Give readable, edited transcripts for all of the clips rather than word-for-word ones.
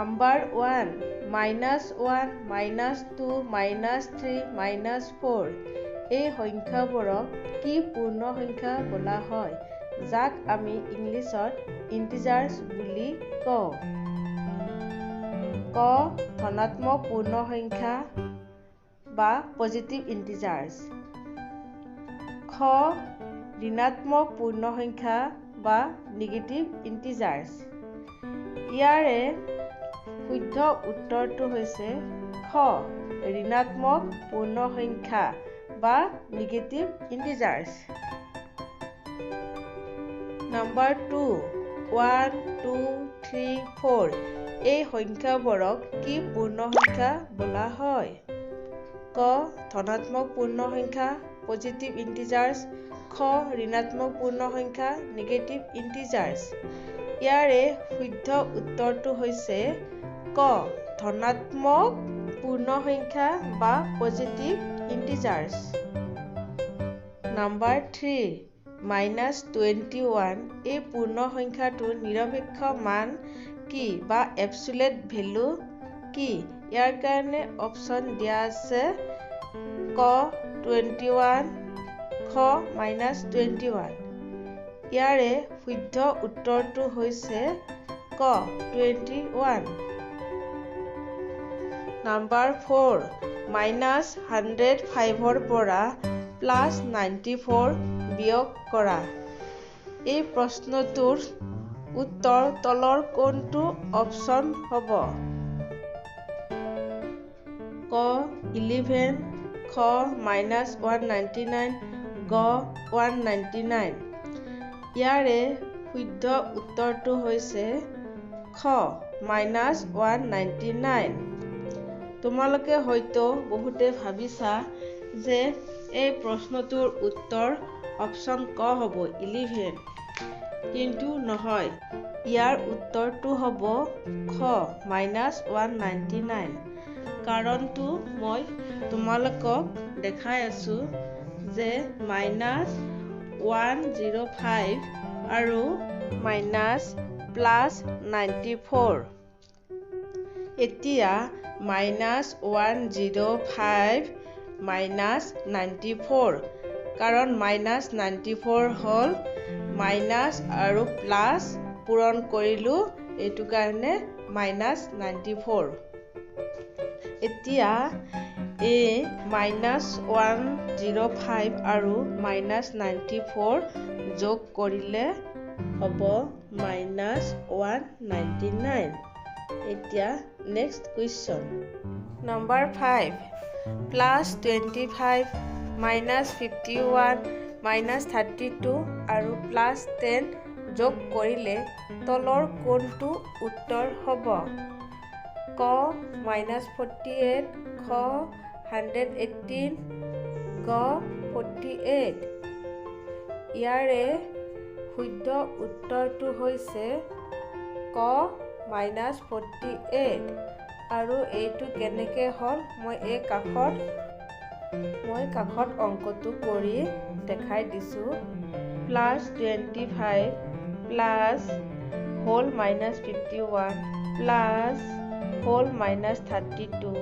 Number 1 -1 -2 -3 -4 এই সংখ্যাবোৰক কি পূৰ্ণ সংখ্যা বোলা হয় যাক আমি ইংলিছত ইন্টিজাৰ্ছ বুলি কওঁ ক ধনাত্মক পূৰ্ণ সংখ্যা বা পজিটিভ ইন্টিজাৰ্ছ খ ঋণাত্মক পূৰ্ণ সংখ্যা বা নেগেটিভ ইন্টিজাৰ্ছ ইয়াৰে শুদ্ধ উত্তৰটো হৈছে খ ঋণাত্মক পূৰ্ণ সংখ্যা বা নেগেটিভ ইন্টিজাৰ্ছ Number 2 1 2 3 4 এই সংখ্যাবোৰক কি পূৰ্ণ সংখ্যা বোলা হয় ক ধনাত্মক পূৰ্ণ সংখ্যা পজিটিভ ইন্টিজাৰ্ছ খ ঋণাত্মক পূৰ্ণ সংখ্যা নেগেটিভ ইন্টিজাৰ্ছ ইয়াৰে শুদ্ধ উত্তৰটো হৈছে ক ধনাত্মক পূৰ্ণ সংখ্যা বা পজিটিভ ইন্টিজাৰ্ছ Number 3 -21 এই পূৰ্ণ সংখ্যাটোৰ নিৰপেক্ষ মান কি বা এবছলিউট ভেলু কি ইয়াৰ কাৰণে অপচন দিয়া আছে ক 21 খ -21 ইয়াৰে শুদ্ধ উত্তৰটো হৈছে ক 21 Number 4 -105 পৰা +94 বিয়োগ কৰা এই প্ৰশ্নটোৰ উত্তৰ তলৰ কোনটো অপচন হ'ব ক 11 খ -199 গ 199 ইয়াৰে শুদ্ধ উত্তৰটো হৈছে খ -199 তোমালোকে হয়তো বহুতে ভাবিছা যে এই প্ৰশ্নটোৰ উত্তৰ অপচন ক হ'ব 11 কিন্তু নহয় ইয়াৰ উত্তৰটো হ'ব খ -199 কাৰণটো মই তোমালোকক দেখাই আছো যে -105 আৰু +94 এতিয়া -105 -94 কাৰণ -94 হ'ল মাইনাছ আৰু প্লাছ পূৰণ কৰিলো এইটো কাৰণে -94 এতিয়া এই -105 আৰু -94 যোগ কৰিলে হ'ব -199 এতিয়া নেক্সট কুৱেশ্যন Number 5 +25 -51 -32 আৰু +10 যোগ কৰিলে তলৰ কোনটো উত্তৰ হ'ব ক -48 খ 118 গ 48 ইয়াৰে শুদ্ধ উত্তৰটো হৈছে ক -48 আৰু এইটো কেনেকৈ হ'ল মই কাষত অংকটো কৰি দেখাই দিছোঁ +25 প্লাছ হোল -51 প্লাছ হোল -32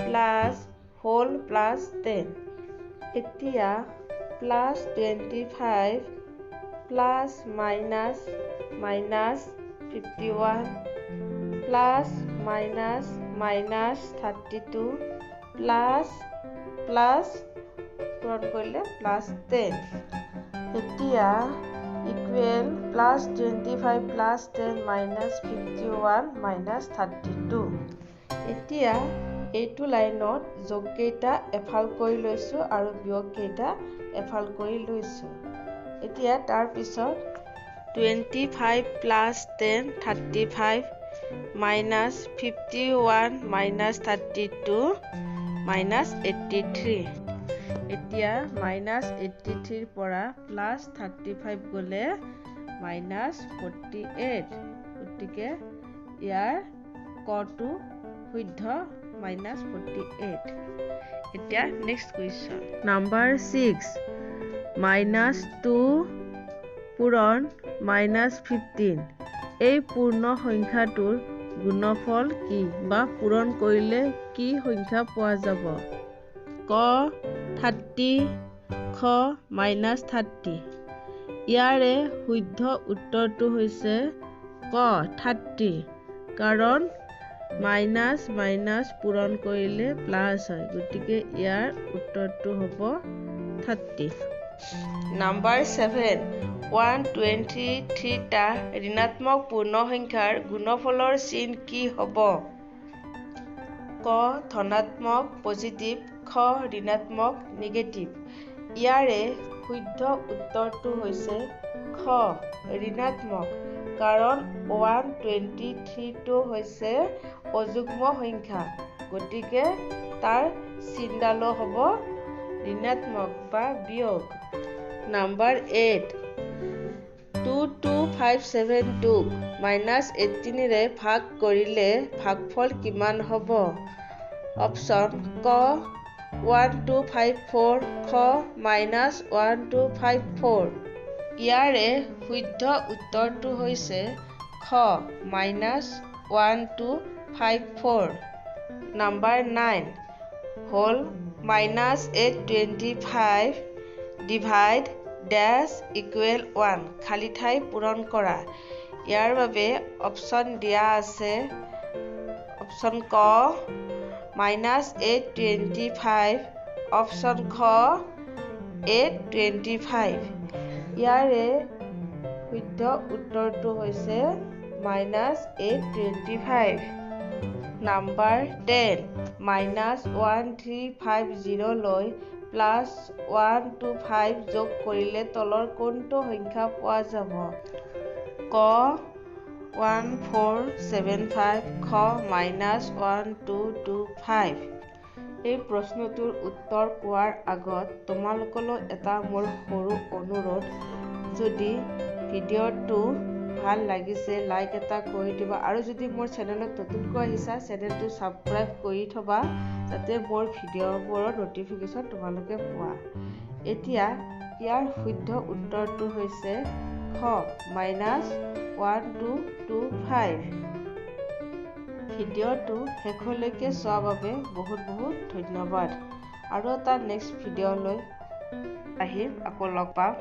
প্লাছ হোল +10 এতিয়া +25 প্লাছ মাইনাছ -51 প্লাছ -32 প্লাছ পূৰণ কৰিলে +10 এতিয়া ইকুৱেল +25 +10 -51 -32 এতিয়া এইটো লাইনত যোগকেইটা এফাল কৰি লৈছোঁ আৰু বিয়োগকেইটা এফাল কৰি লৈছোঁ এতিয়া তাৰপিছত 25 + 10 35 -51 -32 -83 এতিয়া -83 পৰা +35 গ'লে -48 গতিকে ইয়াৰ কটো শুদ্ধ -48 এতিয়া নেক্সট কুৱেশ্যন Number 6 -2 পূৰণ -15 এই পূৰ্ণ সংখ্যাটোৰ গুণফল কি বা পূৰণ কৰিলে কি সংখ্যা পোৱা যাব? ক 30, খ -30। ইয়াৰে শুদ্ধ উত্তৰটো হৈছে ক 30, কাৰণ মাইনাছ মাইনাছ পূৰণ কৰিলে প্লাছ হয়, গতিকে ইয়াৰ উত্তৰটো হ'ব 30। নাম্বাৰ 7, 123টা ঋণাত্মক পূৰ্ণ সংখ্যাৰ গুণফলৰ চিন কি হ'ব? ক ধনাত্মক পজিটিভ, খ ঋণাত্মক নিগেটিভ। ইয়াৰে শুদ্ধ উত্তৰটো হৈছে খ ঋণাত্মক, কাৰণ 123টো হৈছে অযুগ্ম সংখ্যা, গতিকে তাৰ চিনডালো হ'ব ঋণাত্মক বা বিয়োগ। নাম্বাৰ 8, 22572ক -18ৰে ভাগ কৰিলে ভাগফল কিমান হ'ব? অপচন ক 1254, খ -1254। ইয়াৰে শুদ্ধ উত্তৰটো হৈছে খ -1254। নাম্বাৰ 9, হ'ল -825 ডিভাইড ডেছ ইকুৱেল 1, খালী ঠাই পূৰণ কৰা। ইয়াৰ বাবে অপচন দিয়া আছে। অপচন ক -825, অপচন খ 825। ইয়াৰে শুদ্ধ উত্তৰটো হৈছে -825। নাম্বাৰ 10, -1350লৈ +125 যোগ কৰিলে তলৰ কোনটো সংখ্যা পোৱা যাব? ক 1475, খ -1225। এই প্ৰশ্নটোৰ উত্তৰ কোৱাৰ আগত তোমালোকলৈ এটা মোৰ সৰু অনুৰোধ, যদি ভিডিঅ'টো ভাল লাগিছে লাইক এটা কৰি দিবা, আৰু যদি মোৰ চেনেলত নতুনকৈ আহিছা চেনেলটো ছাবস্ক্ৰাইব কৰি থবা, যাতে মোৰ ভিডিঅ'বোৰৰ নটিফিকেশ্যন তোমালোকে পোৱা। এতিয়া ইয়াৰ শুদ্ধ উত্তৰটো হৈছে খ -1225। ভিডিঅ'টো শেষলৈকে চোৱাৰ বাবে বহুত ধন্যবাদ। আৰু এটা নেক্সট ভিডিঅ'লৈ আহিম, আকৌ লগ পাম।